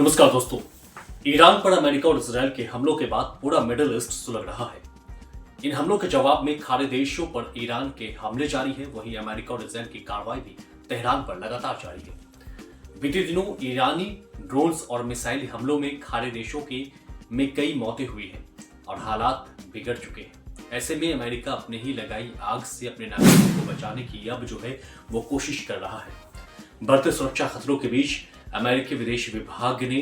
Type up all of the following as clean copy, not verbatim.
नमस्कार दोस्तों। ईरान पर अमेरिका और इजराइल के हमलों के बाद पूरा मिडिल ईस्ट सुलग रहा है। इन हमलों के जवाब में खाड़ी देशों पर ईरान के हमले जारी है, वहीं अमेरिका और इजराइल की कार्रवाई भी तेहरान पर लगातार जारी है। बीते दिनों ईरानी ड्रोन्स और मिसाइल हमलों में खाड़ी देशों में कई मौतें हुई हैं और हालात बिगड़ चुके हैं। ऐसे में अमेरिका अपने ही लगाई आग से अपने नागरिकों को बचाने की अब जो है वो कोशिश कर रहा है। बढ़ते सुरक्षा खतरों के बीच अमेरिकी विदेश विभाग ने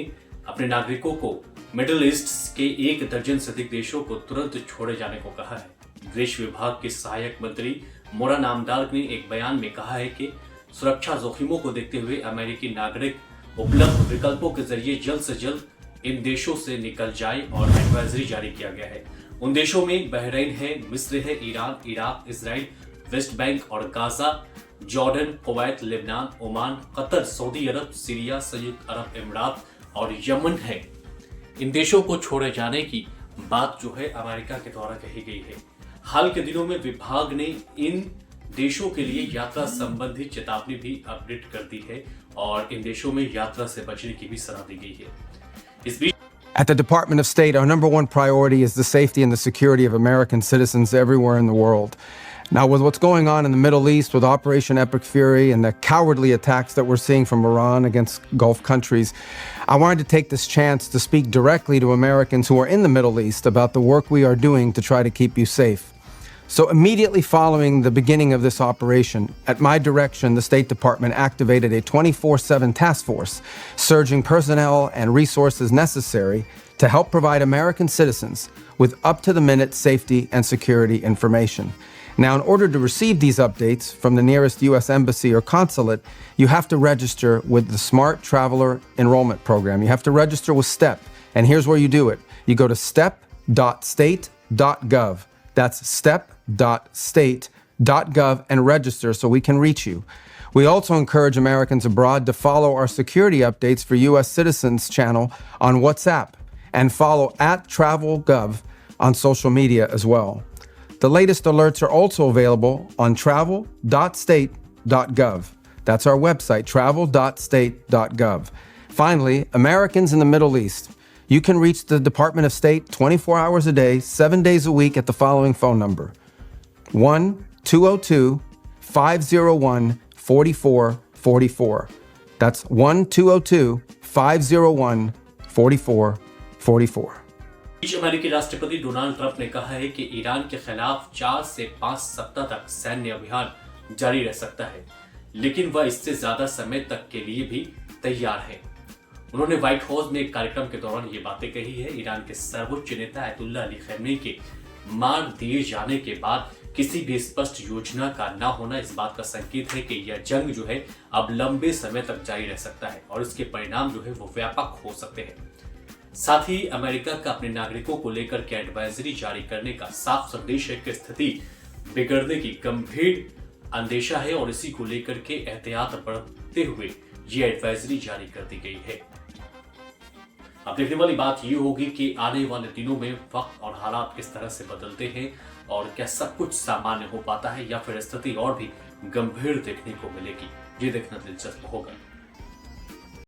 अपने नागरिकों को मिडिल ईस्ट के 1 दर्जन से अधिक देशों को तुरंत छोड़े जाने को कहा है। विदेश विभाग के सहायक मंत्री मोरा नामदार ने एक बयान में कहा है कि सुरक्षा जोखिमों को देखते हुए अमेरिकी नागरिक उपलब्ध विकल्पों के जरिए जल्द से जल्द इन देशों से निकल जाए और एडवाइजरी जारी किया गया है। उन देशों में बहरीन है, मिस्र है, Iran, Iraq, Israel, West Bank और Gaza, Jordan, Kuwait, Lebanon, Oman, Qatar, सऊदी अरब, सीरिया, संयुक्त अरब अमीरात और यमन है। इन देशों को छोड़े जाने की बात जो है अमेरिका के द्वारा कही गई है। हाल के दिनों में विभाग ने इन देशों के लिए यात्रा संबंधी चेतावनी भी अपडेट कर दी है और इन देशों में यात्रा से बचने की भी सलाह दी गई है। इस बीच At the Department of State, our number one priority is the safety and the security of American citizens everywhere in the world. Now, with what's going on in the Middle East, with Operation Epic Fury and the cowardly attacks that we're seeing from Iran against Gulf countries, I wanted to take this chance to speak directly to Americans who are in the Middle East about the work we are doing to try to keep you safe. So immediately following the beginning of this operation, at my direction, the State Department activated a 24/7 task force, surging personnel and resources necessary to help provide American citizens with up-to-the-minute safety and security information. Now, in order to receive these updates from the nearest U.S. embassy or consulate, you have to register with the Smart Traveler Enrollment Program. You have to register with STEP, and here's where you do it. You go to step.state.gov. That's step.state.gov and register so we can reach you. We also encourage Americans abroad to follow our security updates for U.S. citizens channel on WhatsApp and follow @TravelGov on social media as well. The latest alerts are also available on travel.state.gov. That's our website, travel.state.gov. Finally, Americans in the Middle East, you can reach the Department of State 24 hours a day, 7 days a week at the following phone number: 1-202-501-4444. That's 1-202-501-4444. अमेरिकी राष्ट्रपति Donald Trump ने कहा है कि Iran के खिलाफ 4 से 5 सप्ताह तक सैन्य अभियान जारी रह सकता है, लेकिन वह इससे ज्यादा समय तक के लिए भी तैयार है। उन्होंने व्हाइट हाउस में एक कार्यक्रम के दौरान ये बातें कही है। ईरान के सर्वोच्च नेता अयतुल्ला अली खमेनी के मार दिए जाने के बाद किसी भी स्पष्ट योजना का न होना इस बात का संकेत है कि यह जंग जो है अब लंबे समय तक जारी रह सकता है और इसके परिणाम जो है वो व्यापक हो सकते हैं। साथ ही अमेरिका का अपने नागरिकों को लेकर के एडवाइजरी जारी करने का साफ संदेश है कि स्थिति बिगड़ने की गंभीर अंदेशा है और इसी को लेकर के एहतियात बरतते हुए ये एडवाइजरी जारी कर दी गई है। अब देखने वाली बात ये होगी कि आने वाले दिनों में वक्त और हालात किस तरह से बदलते हैं और क्या सब कुछ सामान्य हो पाता है या फिर स्थिति और भी गंभीर देखने को मिलेगी। ये देखना दिलचस्प होगा।